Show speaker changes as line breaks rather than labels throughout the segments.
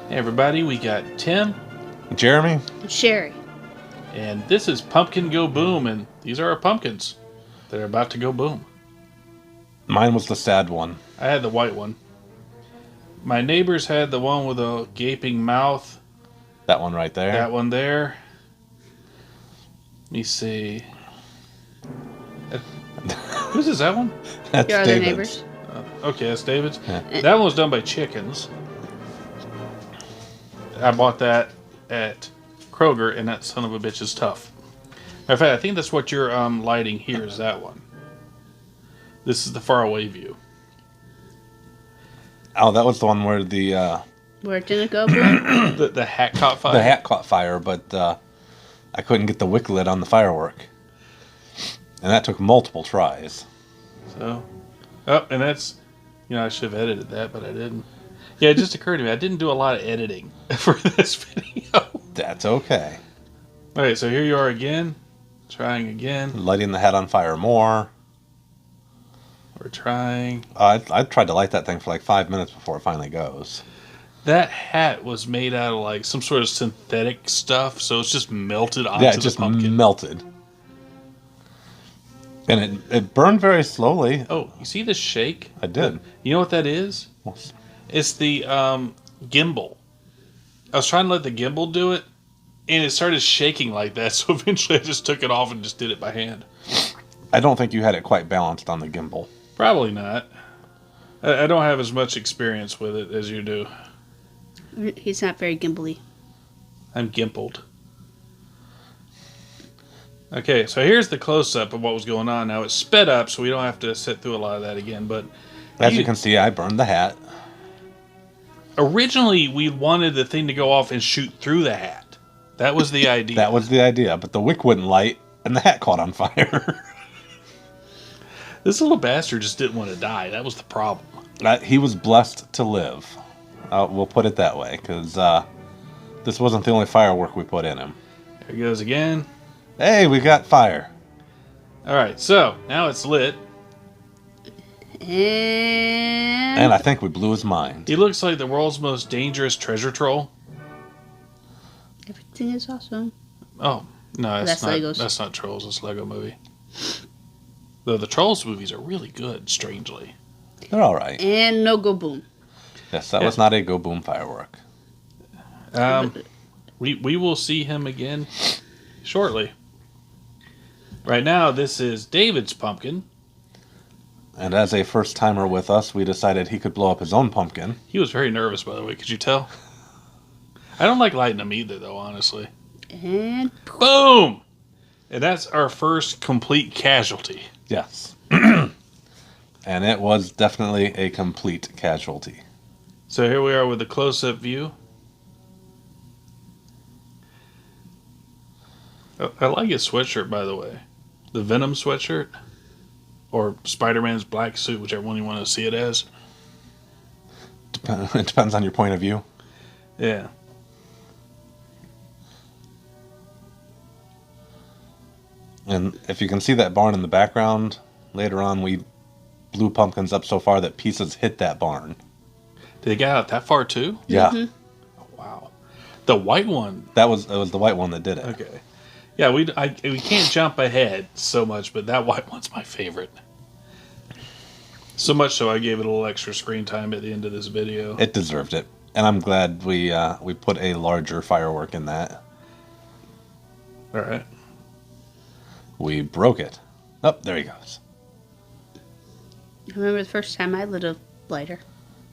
Hey everybody, we got Tim,
Jeremy?
Sherry.
and this is Pumpkin Go Boom, and these are our pumpkins. They're about to go boom.
Mine was the sad one.
I had the white one. My neighbors had the one with a gaping mouth.
That one right there.
That one there. Let me see. Whose is that one?
That's
Your other
David's.
neighbors.
Okay, that's David's.
Yeah.
That one was done by Chickens. I bought that at Kroger, and that son of a bitch is tough. Matter of fact, I think that's what you're lighting here is that one. This is the faraway view.
Oh, that was the one where the
Where did it go, boom?
The hat caught fire.
hat caught fire, but I couldn't get the wick lid on the firework. And that took multiple tries.
So, and that's, I should have edited that, but I didn't. Yeah, it just occurred to me, I didn't do a lot of editing for this video.
That's okay.
All right, so here you are again. Trying again.
Lighting the hat on fire more.
We're trying.
I tried to light that thing for like 5 minutes before it finally goes.
That hat was made out of like some sort of synthetic stuff, so it's just melted onto
Yeah, it
the
just
pumpkin.
melted. And it burned very slowly.
Oh, you see this shake?
I did.
You know what that is? It's the gimbal. I was trying to let the gimbal do it, and it started shaking like that, so eventually I just took it off and just did it by hand.
I don't think you had it quite balanced on the gimbal.
Probably not. I don't have as much experience with it as you do.
He's not very gimbly.
I'm gimpled. Okay, so here's the close-up of what was going on. Now it's sped up, so we don't have to sit through a lot of that again, but
As you can see, I burned the hat.
originally we wanted the thing to go off and shoot through the hat. That was the idea.
That was the idea, but the wick wouldn't light, and the hat caught on fire.
This little bastard just didn't want to die. That was the problem.
He was blessed to live. We'll put it that way, because this wasn't the only firework we put in him.
There he goes again.
Hey, we got fire.
All right, so now it's lit.
And I think we blew his mind.
He looks like the world's most dangerous treasure troll.
Everything is awesome.
Oh, no,
That's
not,
Legos.
That's not Trolls. It's Lego Movie. Though the Trolls movies are really good, strangely.
They're all right.
And no go boom.
Yes, that was not a go boom firework.
We will see him again shortly. Right now, this is David's pumpkin.
And as a first timer with us, we decided he could blow up his own pumpkin.
He was very nervous, by the way. Could you tell? I don't like lighting them either, though, honestly.
And
Boom! And that's our first complete casualty.
Yes. And it was definitely a complete casualty.
So here we are with the close-up view. I like his sweatshirt, by the way. The Venom sweatshirt. Or Spider-Man's black suit, whichever one you want to see it as.
It depends on your point of view.
Yeah.
And if you can see that barn in the background, later on we blew pumpkins up so far that pieces hit that barn.
Did they get out that far, too?
Yeah.
Mhm.
Oh, wow. The white one.
It was the white one that did it.
Okay. Yeah, we can't jump ahead so much, but that white one's my favorite. So much so I gave it a little extra screen time at the end of this video.
It deserved it. And I'm glad we put a larger firework in that.
All right.
We broke it. Oh, there he goes.
I remember the first time I lit a lighter.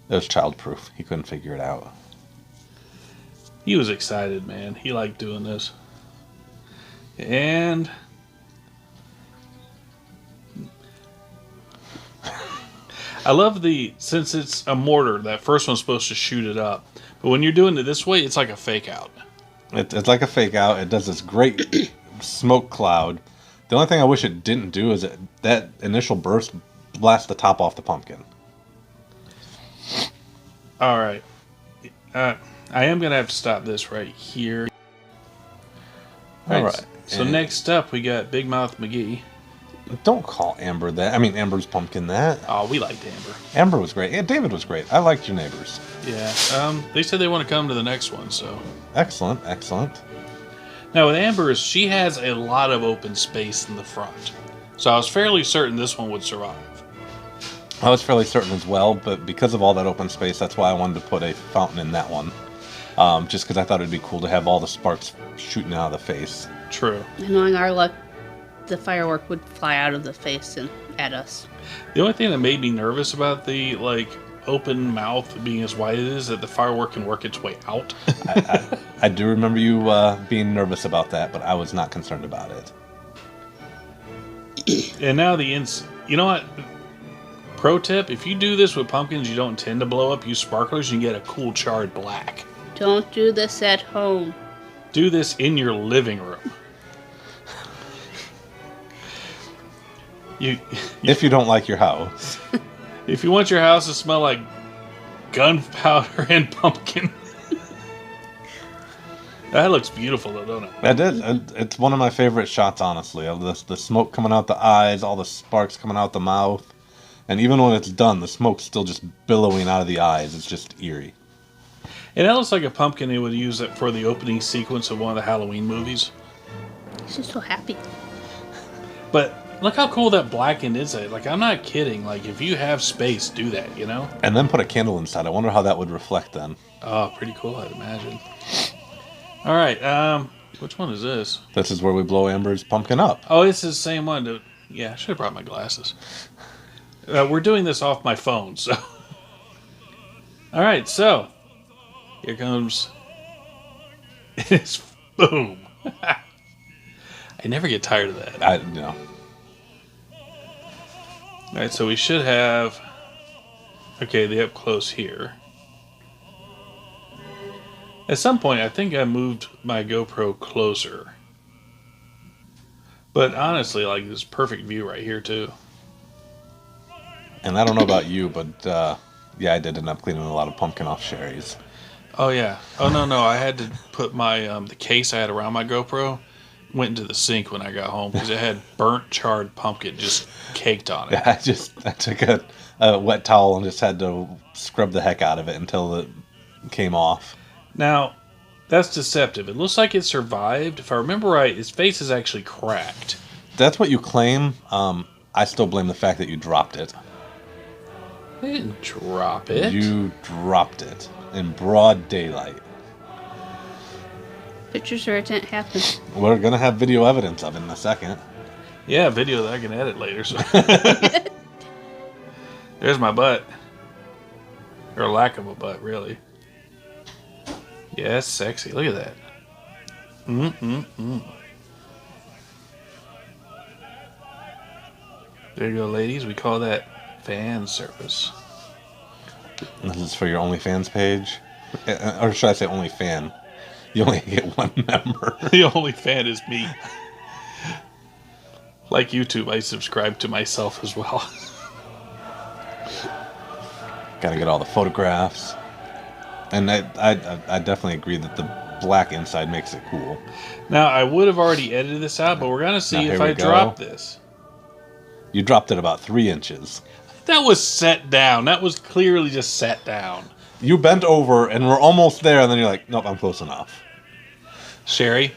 It was childproof. He couldn't figure it out.
He was excited, man. He liked doing this. And I love since it's a mortar, that first one's supposed to shoot it up. But when you're doing it this way, it's like a fake out.
It's like a fake out. It does this great smoke cloud. The only thing I wish it didn't do is that initial burst blast the top off the pumpkin.
All right. I am going to have to stop this right here.
All right.
So next up, we got Big Mouth McGee.
Don't call Amber that. I mean, Amber's pumpkin that.
Oh, we liked Amber.
Amber was great. Yeah, David was great. I liked your neighbors.
Yeah. They said they want to come to the next one, so.
Excellent, excellent.
Now, with Amber's, she has a lot of open space in the front. So I was fairly certain this one would survive.
I was fairly certain as well, but because of all that open space, that's why I wanted to put a fountain in that one. Just because I thought it'd be cool to have all the sparks shooting out of the face.
True.
And knowing our luck, the firework would fly out of the face and at us.
The only thing that made me nervous about the, open mouth being as wide as it is that the firework can work its way out.
I do remember you being nervous about that, but I was not concerned about it.
And now you know what? Pro tip, if you do this with pumpkins you don't tend to blow up, use sparklers, you can get a cool charred black.
Don't do this at home.
Do this in your living room.
If you don't like your house.
If you want your house to smell like gunpowder and pumpkin. That looks beautiful though, don't it?
It is. It's one of my favorite shots, honestly. Of the smoke coming out the eyes, all the sparks coming out the mouth. And even when it's done, the smoke's still just billowing out of the eyes. It's just eerie.
And that looks like a pumpkin they would use it for the opening sequence of one of the Halloween movies.
He's just so happy.
But look how cool that blackened is. I'm not kidding. If you have space, do that, you know?
And then put a candle inside. I wonder how that would reflect then.
Oh, pretty cool, I'd imagine. All right, which one is this?
This is where we blow Amber's pumpkin up.
Oh, it's the same one, dude. Yeah, I should have brought my glasses. We're doing this off my phone, so. All right, so here comes. It's boom. I never get tired of that.
No.
All right, so we should have. Okay, the up close here. At some point, I think I moved my GoPro closer. But honestly, this perfect view right here too.
And I don't know about you, but yeah, I did end up cleaning a lot of pumpkin off Sherry's.
Oh yeah. Oh no, I had to put my the case I had around my GoPro went into the sink when I got home because it had burnt charred pumpkin just caked on it.
I took a wet towel and just had to scrub the heck out of it until it came off.
Now, that's deceptive. It looks like it survived. If I remember right, its face is actually cracked.
That's what you claim. I still blame the fact that you dropped it.
I didn't drop it.
You dropped it in broad daylight.
Pictures or it didn't happen.
We're going to have video evidence of it in a second.
Yeah, video that I can edit later. So. There's my butt. Or lack of a butt, really. Yeah, that's sexy. Look at that. There you go, ladies. We call that fan service.
This is for your OnlyFans page? Or should I say OnlyFan? You only get one member.
The only fan is me. Like YouTube, I subscribe to myself as well.
Gotta get all the photographs. And I definitely agree that the black inside makes it cool.
Now, I would have already edited this out, but we're going to see if I drop this.
You dropped it about 3 inches.
That was set down. That was clearly just set down.
You bent over and we're almost there, and then you're like, nope, I'm close enough.
Sherry,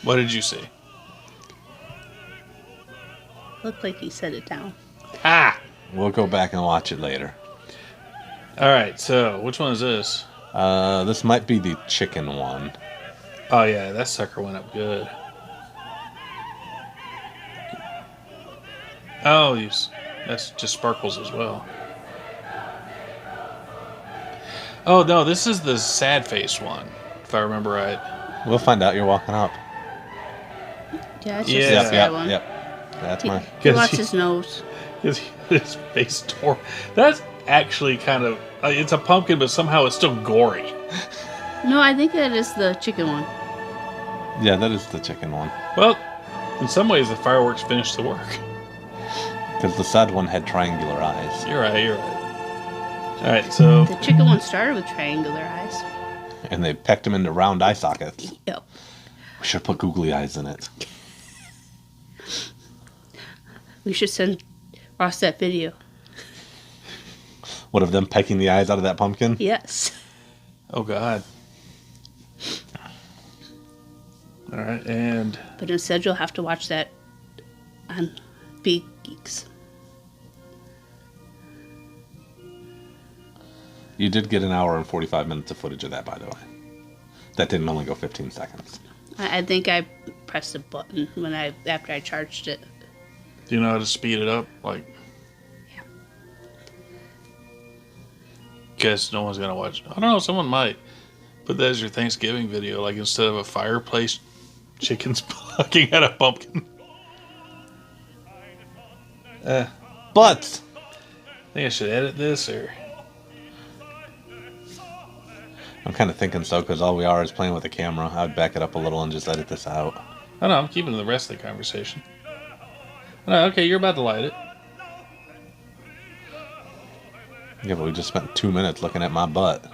what did you see?
Looked like he set it down.
Ah!
We'll go back and watch it later.
All right, so which one is this?
This might be the chicken one.
Oh, yeah, that sucker went up good. Oh, that's just sparkles as well. Oh, no, this is the sad face one, if I remember right.
We'll find out. You're walking up.
Yeah, it's just
Yeah.
a sad one.
Yep. That's mine.
He lost his nose.
His face tore. That's actually kind of... it's a pumpkin, but somehow it's still gory.
No, I think that is the chicken one.
Yeah, that is the chicken one.
Well, in some ways, the fireworks finished the work.
Because the sad one had triangular eyes.
You're right. All right, so...
The chicken one started with triangular eyes.
And they pecked him into round eye sockets.
Yep.
We should put googly eyes in it.
We should send Ross that video.
What, of them pecking the eyes out of that pumpkin?
Yes.
Oh, God. All right, and...
But instead, you'll have to watch that on Big Geeks.
You did get an hour and 45 minutes of footage of that, by the way. That didn't only go 15 seconds.
I think I pressed a button after I charged it.
Do you know how to speed it up? Like...
Yeah.
Guess no one's gonna watch. I don't know. Someone might. Put that as your Thanksgiving video. Like instead of a fireplace, chickens plucking at a pumpkin.
But
I think I should edit this, or
I'm kind of thinking so, because all we are is playing with the camera. I would back it up a little and just edit this out.
I don't know. I'm keeping the rest of the conversation. No, okay, you're about to light it.
Yeah, but we just spent 2 minutes looking at my butt.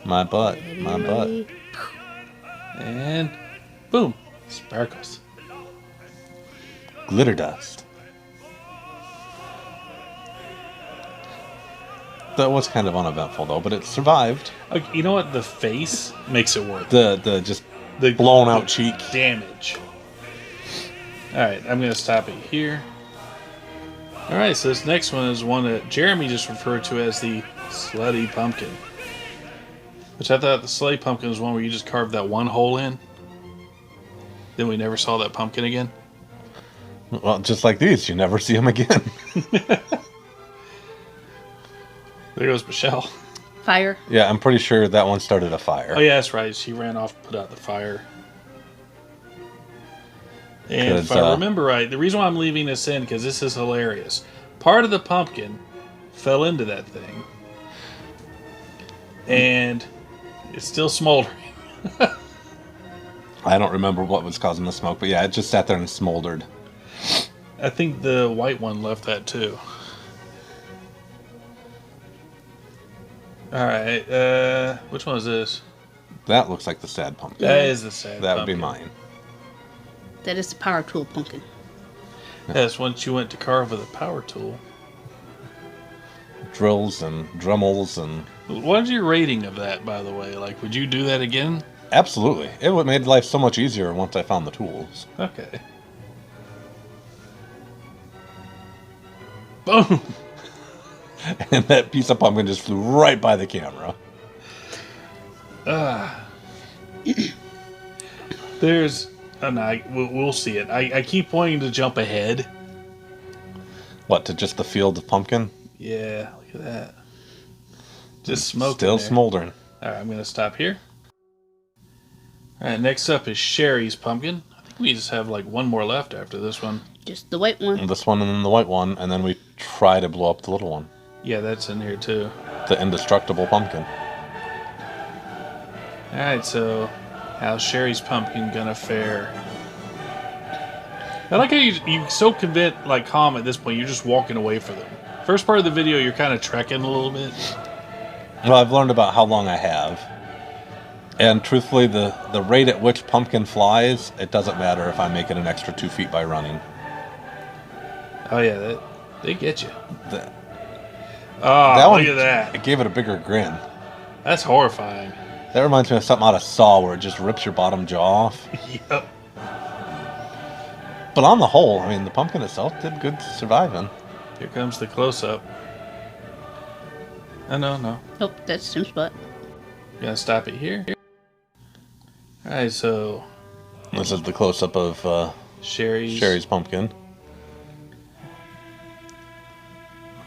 My butt. My butt.
And boom, sparkles.
Glitter dust. That was kind of uneventful though, but it survived.
Okay, you know what? The face makes it worth
The just
the
blown out cheek.
damage. All right, I'm gonna stop it here. All right, so this next one is one that Jeremy just referred to as the slutty pumpkin. Which I thought the slutty pumpkin was one where you just carved that one hole in. Then we never saw that pumpkin again.
Well, just like these, you never see them again.
There goes Michelle.
Fire.
Yeah, I'm pretty sure that one started a fire.
Oh yeah, that's right. She ran off, put out the fire. And if
'Cause,
I remember right, the reason why I'm leaving this in, because this is hilarious. Part of the pumpkin fell into that thing. And it's still smoldering.
I don't remember what was causing the smoke, but yeah, it just sat there and smoldered.
I think the white one left that too. Alright, which one is this?
That looks like the sad pumpkin.
That is the sad
That would be
pumpkin.
mine.
That is the power tool pumpkin.
Yes, once you went to carve with a power tool.
Drills and Dremels and...
What's your rating of that, by the way? Like, would you do that again?
Absolutely. It would made life so much easier once I found the tools.
Okay. Boom!
And that piece of pumpkin just flew right by the camera.
There's... we'll see it. I keep wanting to jump ahead.
What, to just the field of pumpkin?
Yeah, look at that. Just smoke.
Still smoldering.
Alright, I'm going to stop here. Alright, next up is Sherry's pumpkin. I think we just have like one more left after this one.
Just the white one.
This one and then the white one, and then we try to blow up the little one.
Yeah, that's in here too.
The indestructible pumpkin.
Alright, so how's Sherry's pumpkin gonna fare? I like how you so convinced, like calm at this point, you're just walking away from them. First part of the video, you're kind of trekking a little bit.
Well, I've learned about how long I have. And truthfully, the rate at which pumpkin flies, it doesn't matter if I make it an extra 2 feet by running.
Oh yeah, they get you.
That
Oh,
one,
look at that.
It gave it a bigger grin.
That's horrifying.
That reminds me of something out of Saw where it just rips your bottom jaw off.
Yep.
But on the whole, I mean, the pumpkin itself did good surviving.
Here comes the close-up. Oh, no.
Nope, that's Tim's butt.
Gonna stop it here. Alright, so
This is the close-up of
Sherry's
pumpkin.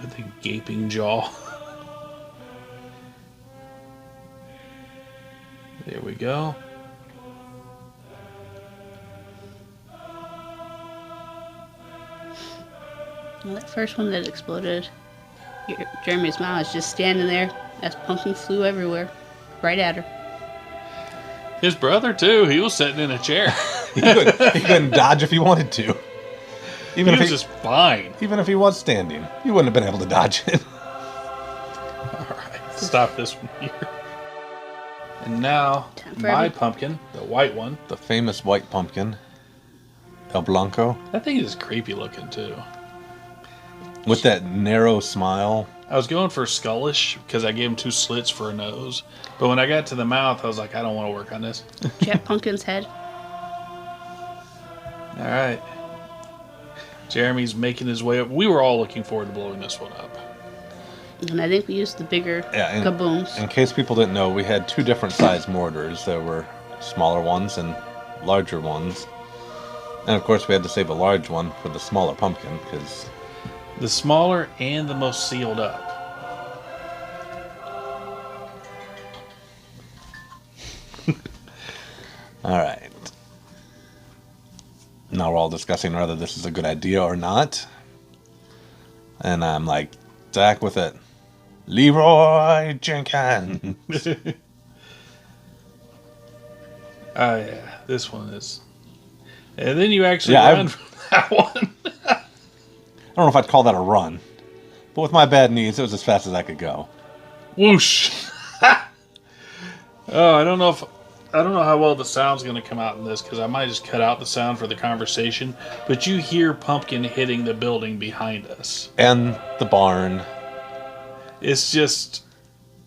with a gaping jaw. There we go.
Well, that first one that exploded, Jeremy's mom is just standing there as pumpkin flew everywhere, right at her.
His brother, too. He was sitting in a chair.
He couldn't dodge if he wanted to. Even
He was
if
just fine.
even if he was standing, he wouldn't have been able to dodge it.
Alright, stop this one here. And now,
Time for
my
every-
pumpkin, the white one.
The famous white pumpkin. El Blanco.
That thing is creepy looking too.
With that narrow smile.
I was going for skullish because I gave him 2 slits for a nose. But when I got to the mouth, I was like, I don't want to work on this.
Jet Pumpkin's head.
All right. Jeremy's making his way up. We were all looking forward to blowing this one up.
And I think we used the bigger kabooms.
In case people didn't know, we had 2 different size mortars. There were smaller ones and larger ones. And of course we had to save a large one for the smaller pumpkin because...
The smaller and the most sealed up.
Alright. Now we're all discussing whether this is a good idea or not. And I'm like, Zach with it. Leroy Jenkins.
Oh yeah, this one is. And then you actually run from that one.
I don't know if I'd call that a run. But with my bad knees, it was as fast as I could go.
Whoosh. Oh, I don't know how well the sound's going to come out in this because I might just cut out the sound for the conversation. But you hear Pumpkin hitting the building behind us.
And the barn.
It's just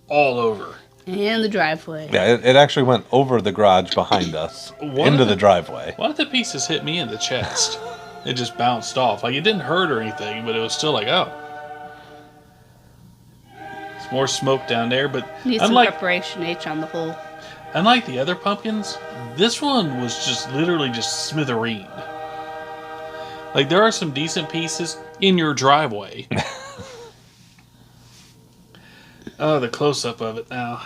all over.
And the driveway.
Yeah, it actually went over the garage behind us into the driveway.
One of the pieces hit me in the chest. It just bounced off. Like, it didn't hurt or anything, but it was still like, oh. It's more smoke down there, but
Needs some preparation H on the hole.
Unlike the other pumpkins, this one was just literally just smithereened. Like, there are some decent pieces in your driveway. Oh, the close-up of it now.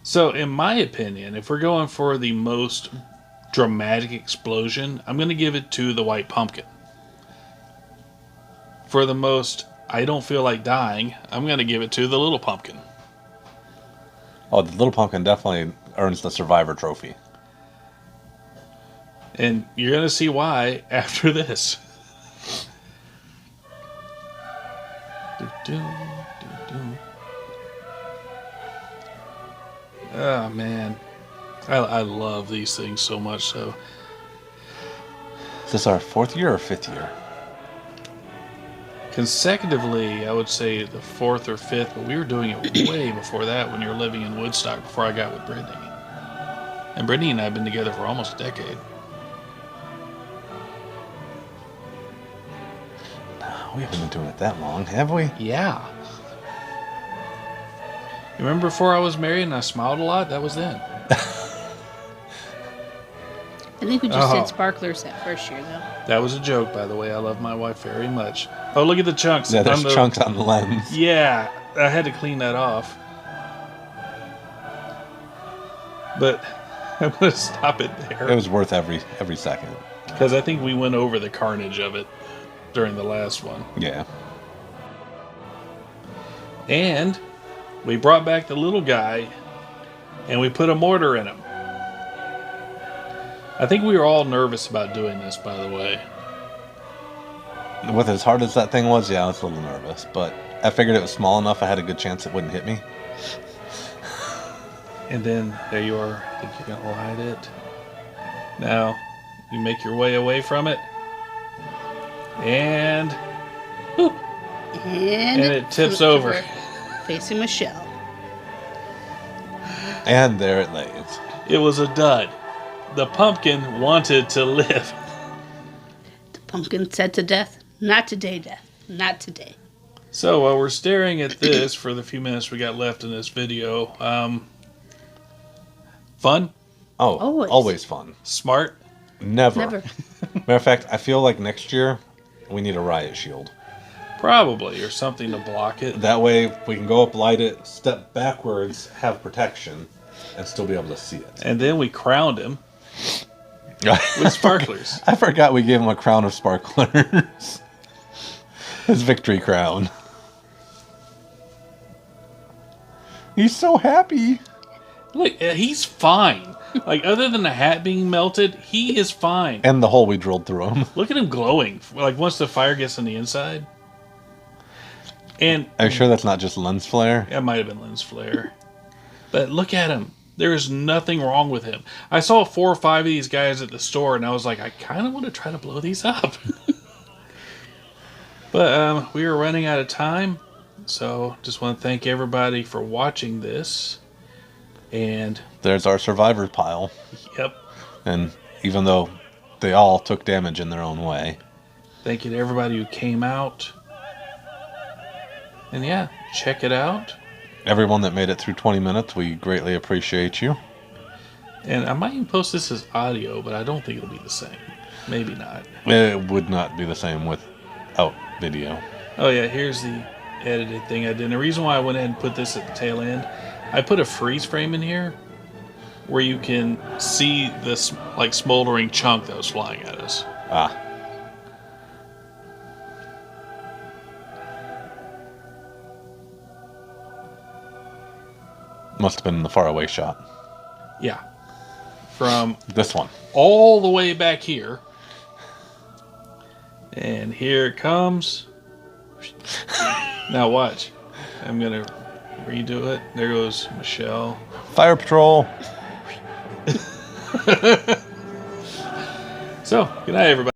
So, in my opinion, if we're going for the most dramatic explosion, I'm going to give it to the white pumpkin. For the most, I don't feel like dying, I'm going to give it to the little pumpkin.
Oh, the little pumpkin definitely earns the survivor trophy.
And you're going to see why after this. Oh, man. I love these things so much so.
Is this our 4th year or 5th year?
Consecutively, I would say the 4th or 5th, but we were doing it way before that when you were living in Woodstock before I got with Brittany. And Brittany and I have been together for almost a decade.
We haven't been doing it that long, have we?
Yeah. You remember before I was married and I smiled a lot? That was then.
I think we just did sparklers that first year, though.
That was a joke, by the way. I love my wife very much. Oh, look at the chunks.
Yeah, there's chunks on the lens.
Yeah, I had to clean that off. But I'm going to stop it there.
It was worth every second.
Because I think we went over the carnage of it during the last one.
Yeah.
And we brought back the little guy and we put a mortar in him. I think we were all nervous about doing this, by the way.
With as hard as that thing was, yeah, I was a little nervous. But I figured it was small enough, I had a good chance it wouldn't hit me.
And then, there you are. I think you're going to light it. Now, you make your way away from it. And... Whoop,
and
it tips over.
Facing Michelle.
And there it lays.
It was a dud. The pumpkin wanted to live.
The pumpkin said to death, "Not today, death. Not today."
So while we're staring at this for the few minutes we got left in this video, fun?
Oh, always fun.
Smart?
Never. Matter of fact, I feel like next year we need a riot shield.
Probably, or something to block it.
That way we can go up, light it, step backwards, have protection, and still be able to see it.
And then we crowned him with sparklers.
I forgot we gave him a crown of sparklers. His victory crown. He's so happy.
Look, he's fine. Like, other than the hat being melted, he is fine.
And the hole we drilled through him.
Look at him glowing. Like, once the fire gets on the inside. And
are you sure that's not just lens flare?
That might have been lens flare. But look at him. There is nothing wrong with him. I saw 4 or 5 of these guys at the store, and I was like, I kind of want to try to blow these up. But we are running out of time, so just want to thank everybody for watching this. And
There's our survivor pile.
yep,
And even though they all took damage in their own way.
thank you to everybody who came out. And yeah, check it out.
Everyone that made it through 20 minutes, we greatly appreciate you.
And I might even post this as audio, but I don't think it'll be the same. Maybe not.
It would not be the same without video.
Oh yeah, here's the edited thing I did. And the reason why I went ahead and put this at the tail end, I put a freeze frame in here where you can see this like smoldering chunk that was flying at us.
Ah. Must have been the faraway shot.
Yeah. From
This one.
all the way back here. And here it comes. Now watch. I'm going to redo it. There goes Michelle.
Fire Patrol.
So, good night, everybody.